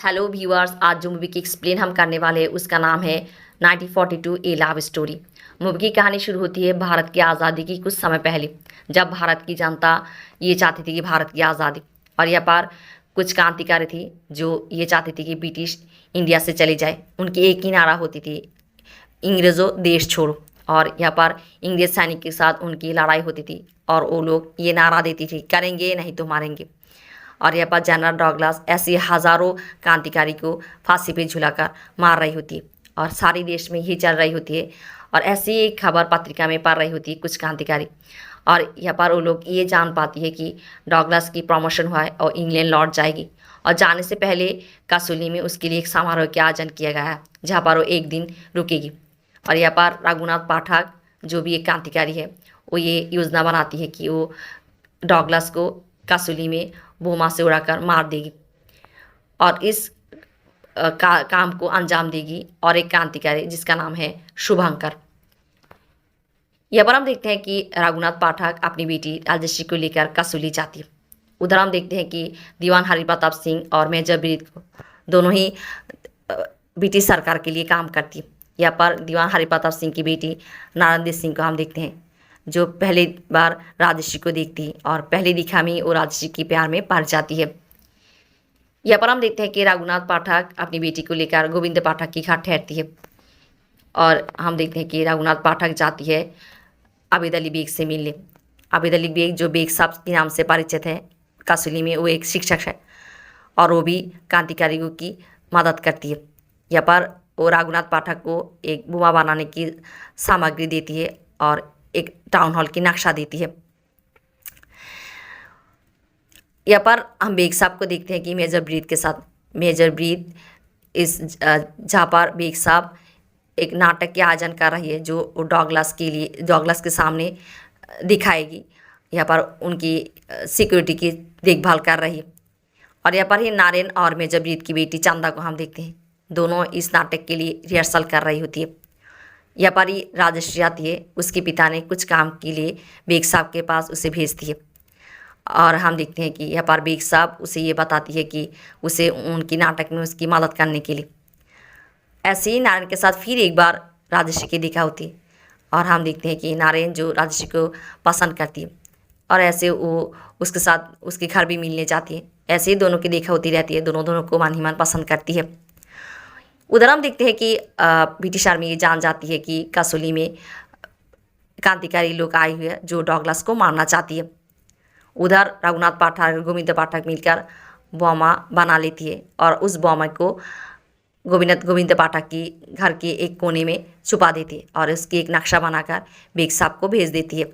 Hello viewers, आज जो movie की एक्सप्लेन हम करने वाले हैं उसका नाम है 1942 ए लव स्टोरी। मूवी की कहानी शुरू होती है भारत की आज़ादी की कुछ समय पहले, जब भारत की जनता ये चाहती थी कि भारत की आज़ादी, और यहाँ पर कुछ क्रांतिकारी थी जो ये चाहती थी कि ब्रिटिश इंडिया से चले जाए। उनकी एक ही नारा होती थी, अंग्रेज़ों देश छोड़ो। और यहाँ पर इंग्रेज सैनिक के साथ उनकी लड़ाई होती थी और वो लोग ये नारा देती थी, करेंगे नहीं तो मारेंगे। और यहाँ पर जनरल डॉगलास ऐसे हजारों क्रांतिकारी को फांसी पे झुलाकर मार रही होती है और सारी देश में ही चल रही होती है। और ऐसी एक खबर पत्रिका में पढ़ रही होती है कुछ क्रांतिकारी, और यहाँ पर वो लोग ये जान पाती है कि डॉगलास की प्रमोशन हुआ है और इंग्लैंड लौट जाएगी। और जाने से पहले कसौली में उसके लिए एक समारोह का आयोजन किया गया है जहाँ पर वो एक दिन रुकेगी। और यहाँ पर रघुनाथ पाठक जो भी एक क्रांतिकारी है, वो ये योजना बनाती है कि वो डॉगलास को कसौली में बोमा से उड़ाकर मार देगी और इस काम को अंजाम देगी। और एक क्रांतिकारी जिसका नाम है शुभंकर। यहाँ पर हम देखते हैं कि रघुनाथ पाठक अपनी बेटी राजश्री को लेकर कसौली जाती है। उधर हम देखते हैं कि दीवान हरिप्रताप सिंह और मेजर ब्रीद को दोनों ही ब्रिटिश सरकार के लिए काम करती है। यहाँ पर दीवान हरिप्रताप सिंह की बेटी नारंदी सिंह को हम देखते हैं जो पहली बार राजश्री को देखती है और पहली दिखा में वो राजश्री के प्यार में पड़ जाती है। यहाँ पर हम देखते हैं कि रघुनाथ पाठक अपनी बेटी को लेकर गोविंद पाठक की घर ठहरती है और हम देखते हैं कि रघुनाथ पाठक जाती है आबिद अली बेग से मिलने। आबिद अली बेग जो बेग साहब के नाम से परिचित है कसौली में, वो एक शिक्षक है और वो भी क्रांतिकारियों की मदद करती है। यहाँ पर वो रघुनाथ पाठक को एक बुआ बनाने की सामग्री देती है और एक टाउन हॉल की नक्शा देती है। यहाँ पर हम बेग साहब को देखते हैं कि मेजर ब्रीद के साथ, मेजर ब्रीद इस जहाँ पर बेग साहब एक नाटक के आयोजन कर रही है जो डॉगलास के लिए, डॉगलास के सामने दिखाएगी। यहाँ पर उनकी सिक्योरिटी की देखभाल कर रही है। और यहाँ पर ही नारायण और मेजर ब्रीद की बेटी चंदा को हम देखते हैं, दोनों इस नाटक के लिए रिहर्सल कर रही होती है। यहाँ पर ही राजश्री आती है, उसके पिता ने कुछ काम के लिए बेग साहब के पास उसे भेज दिए और हम देखते हैं कि यहाँ पर बेग साहब उसे ये बताती है कि उसे उनकी नाटक में उसकी मदद करने के लिए। ऐसे ही नारायण के साथ फिर एक बार राजश्री की देखा होती है और हम देखते हैं कि नारायण जो राजश्री को पसंद करती है और ऐसे वो उसके साथ उसके घर भी मिलने जाती है। ऐसे ही दोनों की देखा होती रहती है, दोनों को मान ही मान पसंद करती है। उधर हम देखते हैं कि ब्रिटिश आर्मी ये जान जाती है कि कसौली में क्रांतिकारी लोग आए हुए हैं जो डॉगलास को मारना चाहती है। उधर रघुनाथ पाठक गोविंद पाठक मिलकर बॉमा बना लेती है और उस बॉमा को गोविंद पाठक की घर के एक कोने में छुपा देती है और उसकी एक नक्शा बनाकर बेग साहब को भेज देती है।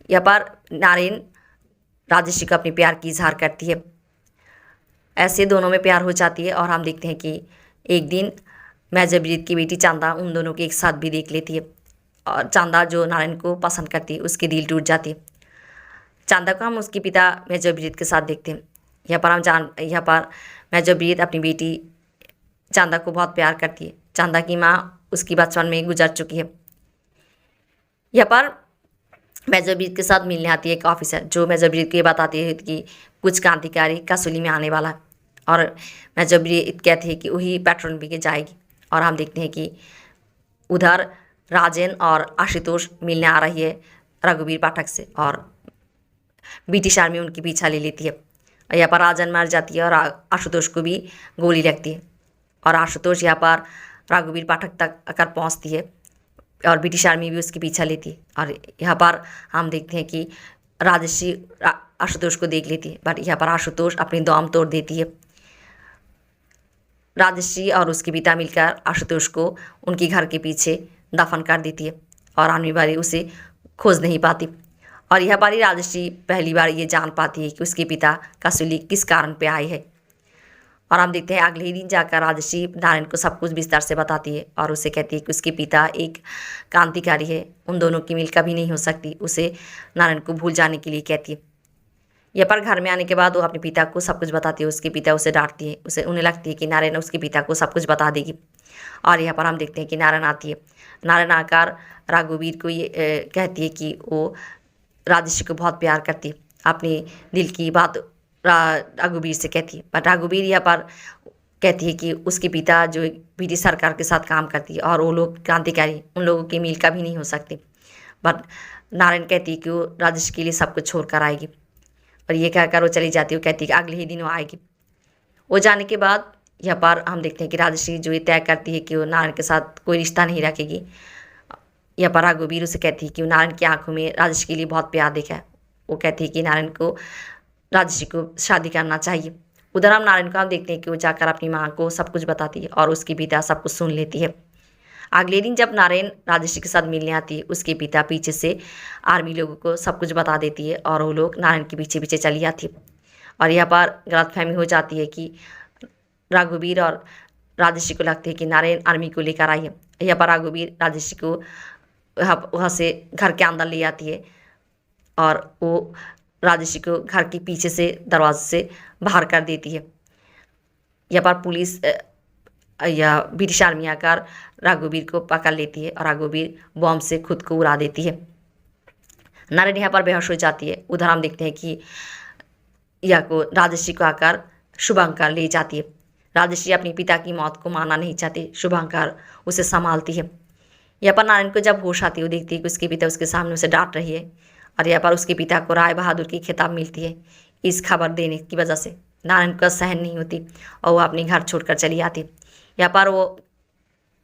यहाँ पर नारायण राजश्री को अपने प्यार की इजहार करती है। ऐसे दोनों में प्यार हो जाती है और हम देखते हैं कि एक दिन मेजर ब्रीद की बेटी चंदा उन दोनों के एक साथ भी देख लेती है और चंदा जो नारायण को पसंद करती है उसकी दिल टूट जाती है। चंदा को हम उसके पिता मेजर ब्रीद के साथ देखते हैं। यहाँ पर मेजर ब्रीद अपनी बेटी चंदा को बहुत प्यार करती है। चंदा की माँ उसकी बचपन में गुजर चुकी है। यहाँ पर मेजर ब्रीद के साथ मिलने आती है एक ऑफिसर जो मेजर ब्रीद को ये बताती है कि कुछ क्रांतिकारी कसौली में आने वाला है और मेजर ब्रीद कहती है कि वही पेट्रोल पी के जाएगी। और हम देखते हैं कि उधर राजेन और आशुतोष मिलने आ रही है रघुवीर पाठक से और ब्रिटिश आर्मी उनकी पीछा ले लेती है। और यहाँ पर राजन मर जाती है और आशुतोष को भी गोली लगती है और आशुतोष यहाँ पर रघुवीर पाठक तक आकर पहुँचती है और ब्रिटिश आर्मी भी उसके पीछा लेती है। और यहाँ पर हम देखते हैं कि राजश्री आशुतोष को देख लेती है, बट यहाँ पर आशुतोष अपनी दम तोड़ देती है। राजश्री और उसके पिता मिलकर आशुतोष को उनके घर के पीछे दफन कर देती है और आने वाली उसे खोज नहीं पाती। और यहाँ पर ही राजश्री पहली बार ये जान पाती है कि उसके पिता कसौली किस कारण पे आए हैं। और हम देखते हैं अगले ही दिन जाकर राजश्री नारायण को सब कुछ विस्तार से बताती है और उसे कहती है कि उसके पिता एक क्रांतिकारी है, उन दोनों की मिल कभी नहीं हो सकती। उसे नारायण को भूल जाने के लिए कहती है। यहाँ पर घर में आने के बाद वो अपने पिता को सब कुछ बताती है। उसके पिता उसे डांटती है, उन्हें लगती है कि नारायण उसके पिता को सब कुछ बता देगी। और यहाँ पर हम देखते हैं कि नारायण आती है। नारायण आकर रघुवीर को ये कहती है कि वो राजश्री को बहुत प्यार करती है, अपनी दिल की बात रघुवीर से कहती है। पर रघुवीर यहाँ पर कहती है कि उसके पिता जो ब्रिटिश सरकार के साथ काम करती है और वो लोग क्रांतिकारी, उन लोगों की मील का भी नहीं हो सकती। बट नारायण कहती है कि वो राजेश के लिए सब कुछ छोड़ कर आएगी, और ये कहकर वो चली जाती है। वो कहती है कि अगले ही दिन वो आएगी। वो जाने के बाद यहाँ पर हम देखते हैं कि राजश्री जो ये तय करती है कि वो नारायण के साथ कोई रिश्ता नहीं रखेगी। यहाँ पर रघुवीर उसे कहती है कि वो नारायण की आंखों में राजश्री के लिए बहुत प्यार देखा है। वो कहती है कि नारायण को राजश्री को शादी करना चाहिए। उधर हम नारायण को हम देखते हैं कि वो जाकर अपनी माँ को सब कुछ बताती है और उसकी पिता सब कुछ सुन लेती है। अगले दिन जब नारायण राजश्री के साथ मिलने आती है, उसके पिता पीछे से आर्मी लोगों को सब कुछ बता देती है और वो लोग नारायण के पीछे पीछे चली आती है। और यहाँ पर गलतफहमी हो जाती है कि रघुवीर और राजश्री को लगता है कि नारायण आर्मी को लेकर आई है। यहाँ पर रघुवीर राजश्री को वहाँ से घर के अंदर ले आती है और वो राजश्री को घर के पीछे से दरवाजे से बाहर कर देती है। यहाँ पर पुलिस या ब्रिटिश आर्मी आकर रघुवीर को पकड़ लेती है और रघुवीर बॉम्ब से खुद को उड़ा देती है। नारायण यहाँ पर बेहोश हो जाती है। उधर हम देखते हैं कि यह को राजश्री को आकर शुभंकर ले जाती है। राजश्री अपने पिता की मौत को मानना नहीं चाहती। शुभंकर उसे संभालती है। यहाँ पर नारायण को जब होश आती है, वो देखती है कि उसके पिता उसके सामने उसे डांट रही है और यहाँ पर उसके पिता को राय बहादुर की खिताब मिलती है। इस खबर देने की वजह से नारायण को सहन नहीं होती और वो अपने घर छोड़कर चली आती। यहाँ पर वो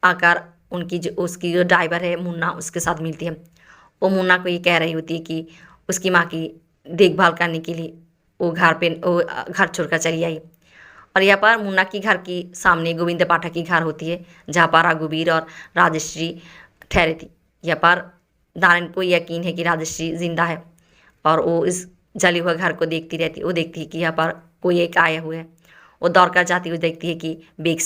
आकर उसकी जो ड्राइवर है मुन्ना, उसके साथ मिलती है। वो मुन्ना को ये कह रही होती है कि उसकी माँ की देखभाल करने के लिए वो घर छोड़कर चली आई। और यहाँ पर मुन्ना की घर की सामने गोविंद पाठक की घर होती है, जहाँ पर रघुवीर और राजश्री ठहरे थी। यहाँ पर नारायण को यकीन है कि राजश्री जिंदा है और वो इस जले हुए घर को देखती रहती है। वो देखती है कि यहाँ पर कोई एक आया हुआ है। वो दौड़ कर जाती हुई देखती है कि बेग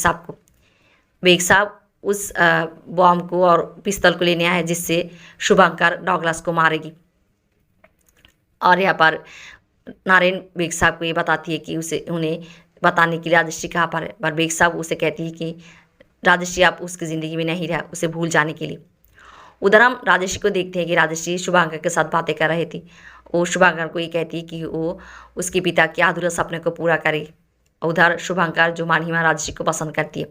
साहब उस बॉम्ब को और पिस्तौल को लेने आया है, जिससे शुभंकर डॉगलास को मारेगी। और यहाँ पर नारायण बेग साहब को ये बताती है कि उन्हें बताने के लिए राजश्री कहाँ पर है, पर बेग साहब उसे कहती है कि राजश्री आप उसकी ज़िंदगी में नहीं रहा, उसे भूल जाने के लिए। उधर हम राजश्री को देखते हैं कि राजश्री शुभंकर के साथ बातें कर रही थी। वो शुभंकर को ये कहती है कि वो उसके पिता के अधूरे सपने को पूरा करे। उधर शुभंकर जो मानहीमा राजश्री को पसंद करती है।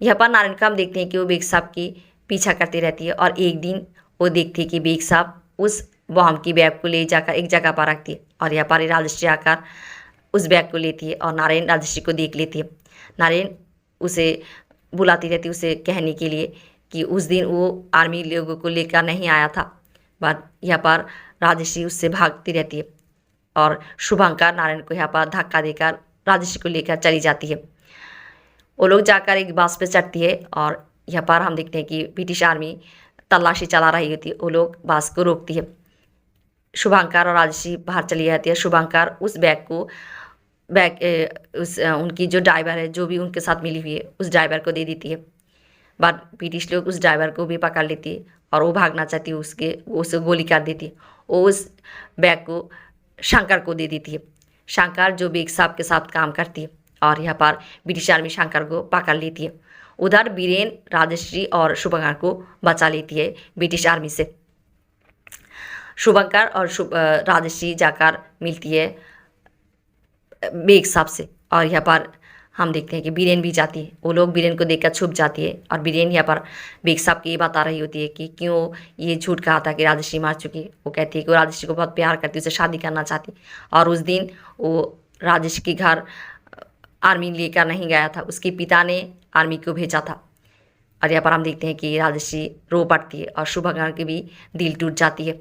यहाँ पर नारायण का हम देखते हैं कि वो बेग साहब की पीछा करती रहती है और एक दिन वो देखती है कि बेग साहब उस बॉम्ब की बैग को ले जाकर एक जगह पर रखती है और यहाँ पर राजश्री आकर उस बैग को लेती है और नारायण राजश्री को देख लेती है। नारायण उसे बुलाती रहती है उसे कहने के लिए कि उस दिन वो आर्मी लोगों को लेकर नहीं आया था, बट यहाँ पर राजश्री उससे भागती रहती है और शुभंकर नारायण को यहाँ पर धक्का देकर राजश्री को लेकर चली जाती है। वो लोग जाकर एक बस पे चढ़ती है और यहाँ पर हम देखते हैं कि ब्रिटिश आर्मी तलाशी चला रही होती है। वो लोग बस को रोकती है। शुभंकर और राजश्री बाहर चली जाती है। शुभंकर उस उनकी जो ड्राइवर है, जो भी उनके साथ मिली हुई है, उस ड्राइवर को दे देती है। बट ब्रिटिश लोग उस ड्राइवर को भी पकड़ लेती है और वो भागना चाहती है, उसे गोली कर देती है। वो उस बैग को शंकर को दे देती है। शंकर जो बेग साहब के साथ काम करती है और यहाँ पर ब्रिटिश आर्मी शंकर को पकड़ लेती है। उधर बीरेन राजश्री और शुभंकर को बचा लेती है ब्रिटिश आर्मी से। शुभंकर और राजश्री जाकर मिलती है बेग साहब से और यहाँ पर हम देखते हैं कि बीरेन भी जाती है। वो लोग बीरेन को देखकर छुप जाती है और बीरेन यहाँ पर बेग साहब की ये बता रही होती है कि क्यों ये झूठ कहा था कि राजश्री मार चुकी है। वो कहती है कि वो राजश्री को बहुत प्यार करती है, उसे शादी करना चाहती और उस दिन वो राजश्री के घर आर्मी लेकर नहीं गया था, उसके पिता ने आर्मी को भेजा था। और यहाँ पर हम देखते हैं कि राजश्री रो पड़ती है और शुभंकर की भी दिल टूट जाती है।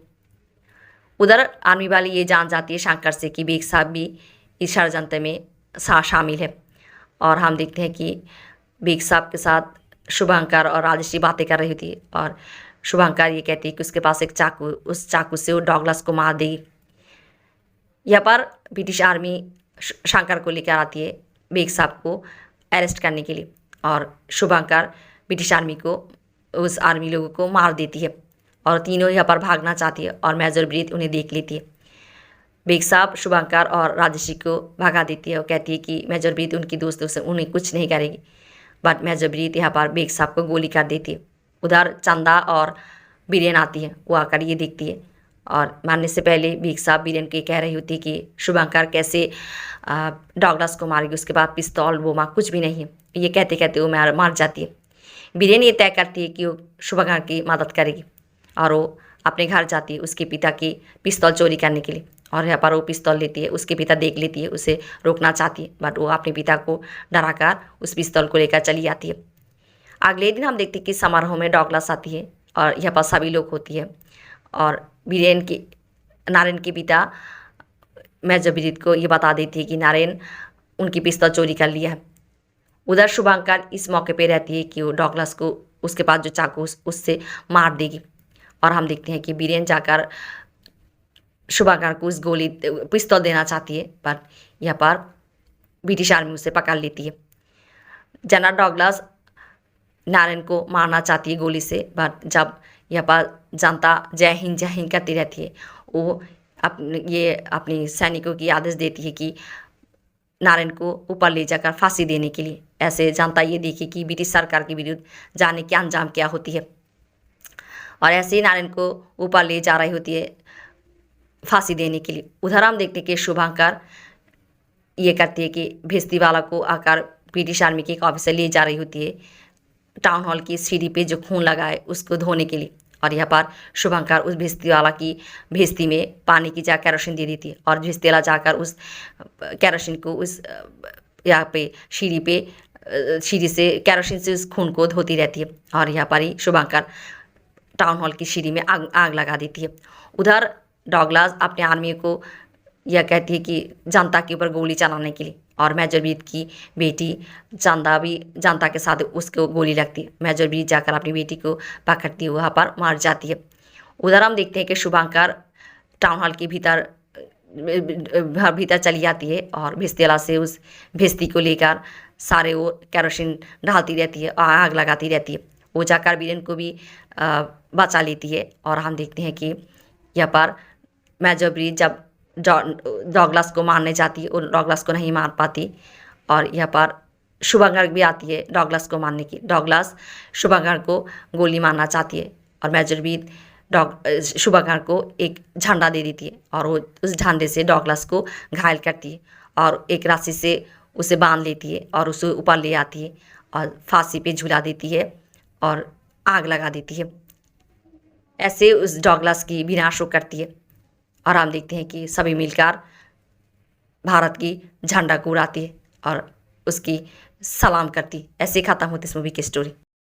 उधर आर्मी वाली ये जान जाती है शंकर से कि बेग साहब भी इस षड्यंत्र में शामिल है और हम देखते हैं कि बेग साहब के साथ शुभंकर और राजश्री बातें कर रही थी और शुभंकर ये कहती है कि उसके पास एक चाकू, उस चाकू से वो डॉगलास को मार देगी। यहाँ पर ब्रिटिश आर्मी शंकर को लेकर आती है बेग साहब को अरेस्ट करने के लिए और शुभंकर ब्रिटिश आर्मी को उस आर्मी लोगों को मार देती है और तीनों यहाँ पर भागना चाहती है और मेजर ब्रीथ उन्हें देख लेती है। बेग साहब शुभंकर और राजश्री को भगा देती है और कहती है कि मेजर ब्रीथ उनकी दोस्तों से उन्हें कुछ नहीं करेगी, बट मेजर ब्रीथ यहाँ पर बेग साहब को गोली कर देती है। उधर चंदा और बीरेन आती है, वो आकर ये देखती है और मारने से पहले बीक साहब बीरेन को कह रही होती कि शुभंकर कैसे डॉगलास को मारेगी, उसके बाद पिस्तौल वो माँ कुछ भी नहीं है। ये कहते कहते वो मार जाती है। बीरेन ये तय करती है कि वो शुभंकर की मदद करेगी और वो अपने घर जाती है उसके पिता की पिस्तौल चोरी करने के लिए। और यहाँ पर वो पिस्तौल लेती है, उसके पिता देख लेती है, उसे रोकना चाहती है, बट वो अपने पिता को डराकर उस पिस्तौल को लेकर चली जाती है। अगले दिन हम देखते हैं कि समारोह में डॉगलास आती है और यहाँ पर सभी लोग होती है और नारायण के पिता मेजर ब्रीद को ये बता देती है कि नारायण उनकी पिस्तौल चोरी कर लिया है। उधर शुभंकर इस मौके पे रहती है कि वो डॉगलास को उसके पास जो चाकू उससे मार देगी और हम देखते हैं कि बीरेन जाकर शुभंकर को उस गोली पिस्तौल देना चाहती है, पर यहाँ पर ब्रिटिश आर्मी उसे पकड़ लेती है। जनरल डॉगलास नारायण को मारना चाहती है गोली से, बट जब यहाँ पर जनता जय हिंद करती रहती है, वो अपनी सैनिकों की आदेश देती है कि नारायण को ऊपर ले जाकर फांसी देने के लिए। ऐसे जनता ये देखी कि ब्रिटिश सरकार के विरुद्ध जाने के अंजाम क्या होती है और ऐसे ही नारायण को ऊपर ले जा रही होती है फांसी देने के लिए। उधर हम देखते हैं कि शुभंकर ये करती है कि भेस्तीवाला को आकर ब्रिटिश आर्मी के एक ऑफिसर ले जा रही होती है टाउन हॉल की सीढ़ी पे जो खून लगा है उसको धोने के लिए, और यहाँ पर शुभंकर उस भेस्तीवाला की भेस्ती में पानी की जगह केरोसिन दे देती है और भेस्तीवाला जाकर उस केरोसिन को उस यहाँ पे सीढ़ी से केरोसिन से उस खून को धोती रहती है और यहाँ पर ही शुभंकर टाउन हॉल की सीढ़ी में आग लगा देती है। उधर डॉगलास अपने आर्मी को यह कहती है कि जनता के ऊपर गोली चलाने के लिए, और मेजर ब्रीद की बेटी चंदा भी जनता के साथ उसको गोली लगती है। मेजर ब्रीद जाकर अपनी बेटी को पकड़ती है, वहाँ पर मार जाती है। उधर हम देखते हैं कि शुभंकर टाउन हॉल के भीतर चली जाती है और भेस्तीवाला से उस भेस्ती को लेकर सारे वो केरोसिन डालती रहती है और आग लगाती रहती है। वो जाकर बीरेन को भी बचा लेती है और हम देखते हैं कि यहाँ पर मेजर ब्रीद जब डॉगलास को मारने जाती है, वो डॉगलास को नहीं मार पाती और यहाँ पर शुभंकर भी आती है डॉगलास को मारने की। डॉगलास शुभंकर को गोली मारना चाहती है और मेजर ब्रीद शुभंकर को एक झंडा दे देती है और वो उस झंडे से डॉगलास को घायल करती है और एक रस्सी से उसे बांध लेती है और उसे ऊपर ले आती है और फांसी पे झुला देती है और आग लगा देती है। ऐसे उस डॉगलास की विनाश करती है और हम देखते हैं कि सभी मिलकर भारत की झंडा को उड़ाती है और उसकी सलाम करती। ऐसे ख़त्म होती इस मूवी की स्टोरी।